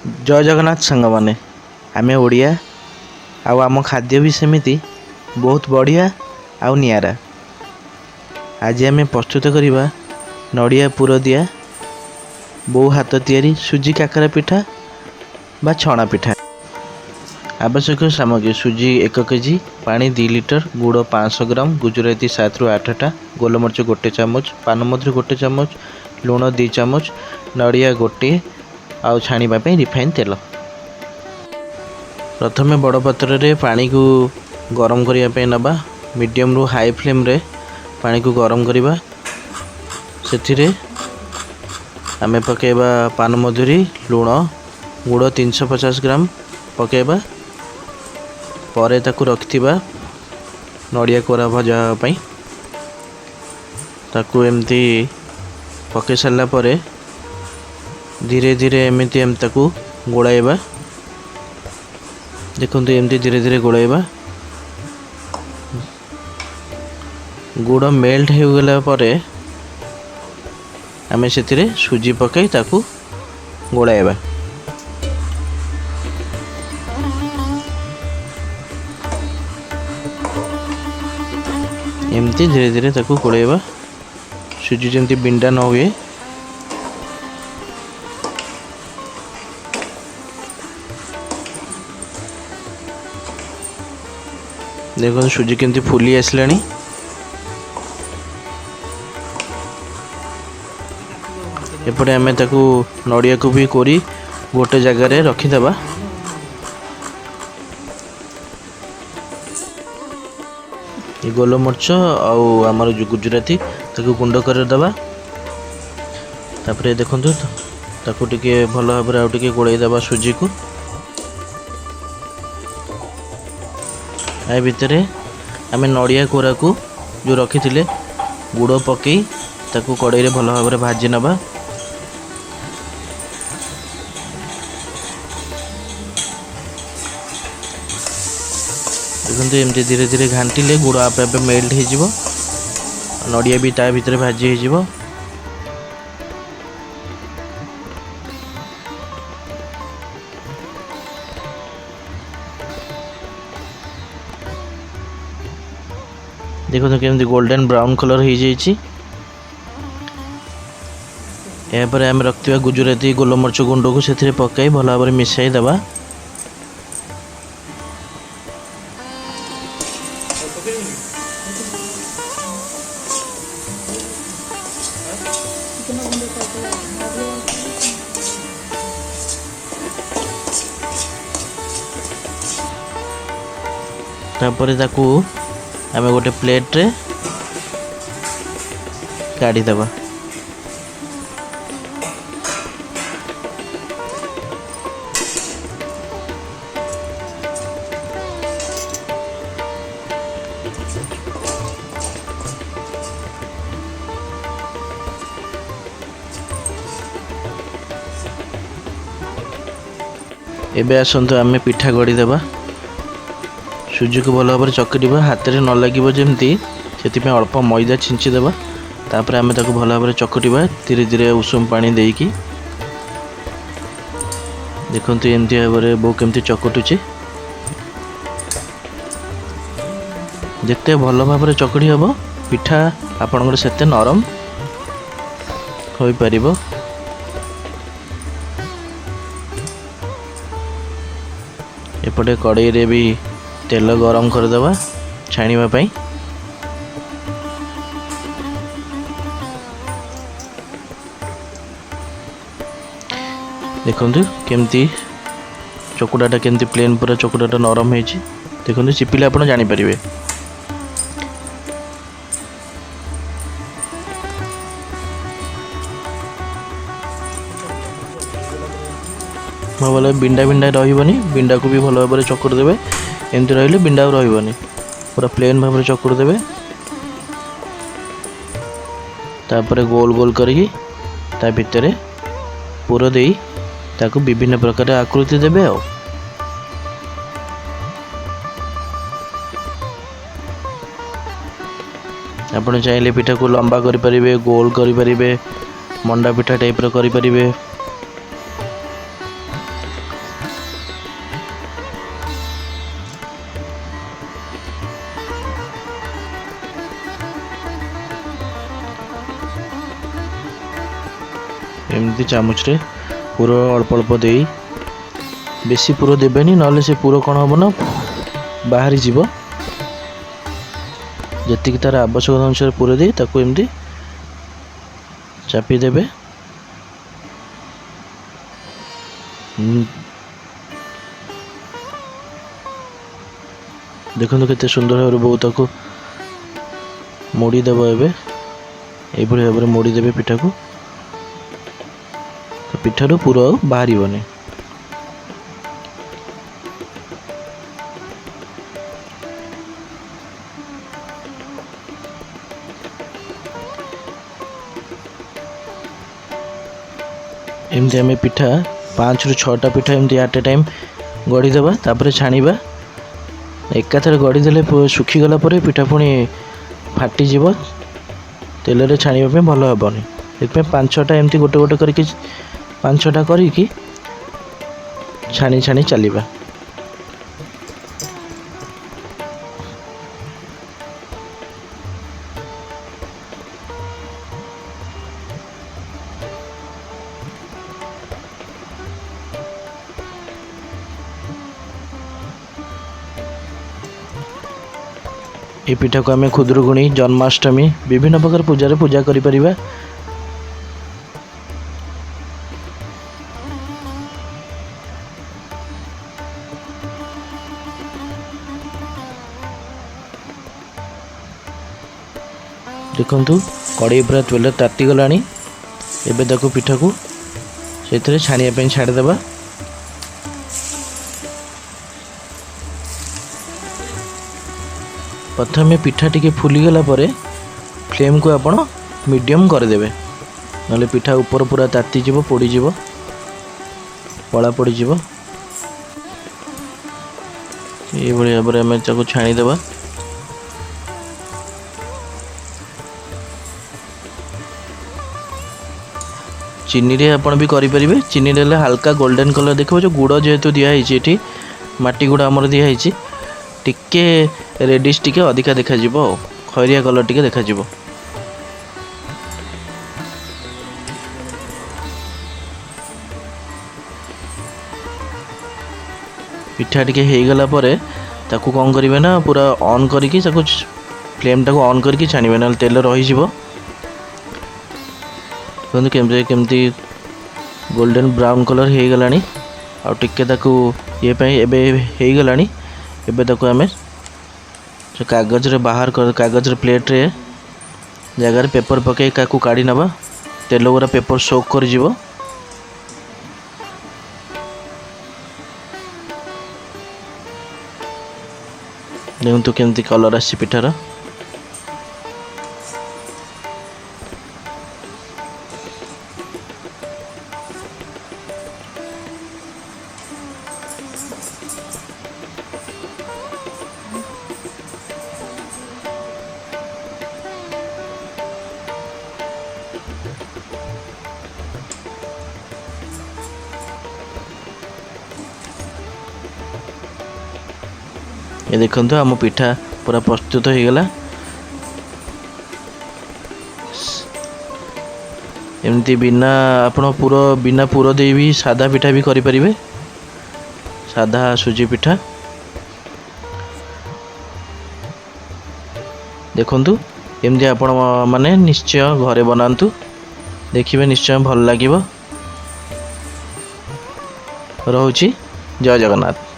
जय जगन्नाथ सांग मैंने आमे ओडिया आउ आम खाद्य भी सेमिति बहुत बढ़िया आउ नियारा। आज आमे प्रस्तुत करवा नड़िया पुर दिया बो हाथ तियारी सुजी काकरा पिठा बा छणा पिठा। आवश्यक सामग्री सुजी 1 केजी, पानी 2 लिटर, गुड़ 500 ग्राम, गुजराती 7 ରୁ 8टा, गोलमरिच 1 चामच, पानमधुरी 1 चामच, लुण 2 चामच, नड़िया 1 आउ छाणीबा पे रिफाइन तेल। प्रथमे बड़ पात्र रे पानी को गरम करिया पे नबा। मीडियम रु हाई फ्लेम रे पानी को गरम करिबा। सेथिरे आमे पकेबा पानमधुरी, लुण, गुड़ 350 ग्राम पकेबा। परे ताकू रखिथिबा नड़िया कोरा भजा पई ताकू एमती पके सारला परे धीरे धीरे एमती एम ताकू गोळाइबा। देखंतु एमती धीरे धीरे गोळाइबा। गुड़ मेल्ट हो गला परे आमे सेतिरे सुजी पकाई ताकू गोळाइबा। एमती धीरे धीरे ताकू गोळाइबा सुजी जेमती बिंडा न हुए। देखो सुजी केमती फुली आसलानी। एपटे आमे ताकू नड़िया को भी कोरी गोटे जगह रे रखिदबा। गोलमरिच आउ आमर जो गुजराती ताकू गुंड कर दबा। तापरे देखंतु ताकू टिके भल भाबरे आउ टिके गोळाई दबा सुजी को। आ भितरे आमे नड़िया कोरा को जो रखिथिले गुड़ पकई ताकू कड़ाई रे भल भाबरे भाजी नबा। देखते एमती धीरे धीरे घाटिले गुड़ आपे आपे मेल्ट हो नड़िया भी ता भितर भाजी हो। देखो केमती गोल्डन ब्राउन कलर हो जाइए। यापर आम रखा गुजराती गोलमरिच गुंड को से पकई भल भाव मिसाई दबा। तापरे ताकू आमे गोटे प्लेट रे काढ़ी दबा। एबे आसंतु आमे पिठा गड़ी देबा। सुजी को भल भाव चकटिबा हाथ में न लगे जमती से अल्प मैदा छिंची देबा। तापर आमे ताकू भल भाव चकटिबा धीरे धीरे उषुम पानी देकी। देखंतु एमती भाव बो केमती चकटुची। जिते भल भाव चकड़ी हम पिठा आपणकर सेते नरम हो पारिबो। एपटे कड़ाई रे भी तेल गरम कर दबा छाणीबा पई। देखंतु केमती चकुडाटा केमती प्लेन पूरा चकुडाटा नरम होइछि। देखंतु चिपिले आपण जानि परिबे। भाव बिंडा बिंडा रही बिंडा को भी भल भाव चकुड़ देवे। एमती रही बिंडा रही पूरा प्लेन भाव चकुड़ देवे। तापर गोल गोल करी ता भितर पुर दे ताकू विभिन्न प्रकार आकृति देवे। आपण चाहिए पिठा को लंबा करें गोल करें मंडा पिठा टाइप करें। एमती चामच रे पुर अल्प अल्प दे, बेसी पुर देवेनि नले से पुर कौन हम ना बाहरी जीव। जी तार आवश्यकता अनुसार पुर दे ताको एमती चापी देबे। देखो केते सुंदर भाव बहुत ताको मोड़ीदेव। एवं ये भाव में मोड़ीदेवे पिठा को, तो पिठारू पूरा बाहर। एमती आम पिठा 5 ରୁ 6टा पिठा एमती एट ए टाइम गढ़ीदेवा, तापर छाणीबा। एकाथरे गढ़ीदेले सुखीगला पिठा पुणी फाटीज, तेल छाणीबा भल हेनी। से 5-6टा एमती गोटे गोटे करके 5-6टा करके छाणी छाणी चलवा। ये पिठा को आम खुदुरुकुणी, जन्माष्टमी विभिन्न प्रकार पूजा पूजा करि परिबा। देखंतु कड़ाई पूरा तेल ताती गलानी। एबे देखो पिठा को से छाणिया पे छाड़देवा। प्रथम पिठा टी फुलीगला फ्लेम को आपण मीडियम करदे, ना पिठा ऊपर पूरा ताती जीव, पोड़ीज, पड़ा पड़ीज। ये भाव में आम छाणीदेवा। चीनी रे आपण भी करें। चीनी रे हल्का गोल्डन कलर देखो, जो गुड़ जेहेतु दिखाई माटी गुड़ आमर दिखाई टिके रेडिश टिके अधिका देखा जिवो, खैरिया कलर टिके देखा जिवो। पिठा टिके हो गला परे ताकू कौन करेंगे ना पूरा ऑन करके फ्लेम टाको ऑन करके छाणिबे, ना तेल रही जिवो। केमती गोल्डन ब्राउन कलर हो गलानी। आ टिके ताकू ये एबे हो गलानी। एबे ताकू आमे कागज रे बाहर कर, कागज रे प्लेट रे जगह पेपर पके काकू काढ़ी नबा। तेल गुरा पेपर सोक कर जीवो। देखंतु केमती कलर आसी पिठार। ये देखंतु आम पिठा पूरा प्रस्तुत हो गला। एमती बिना आपण पूरा बिना पुर दे भी सादा पिठा भी करि परिबे, सादा सुजी पिठा। देखंतु एमती आपण माने निश्चय घरे बनांतु, देखिबे निश्चय भल लागिबो। रहउची, जय जगन्नाथ।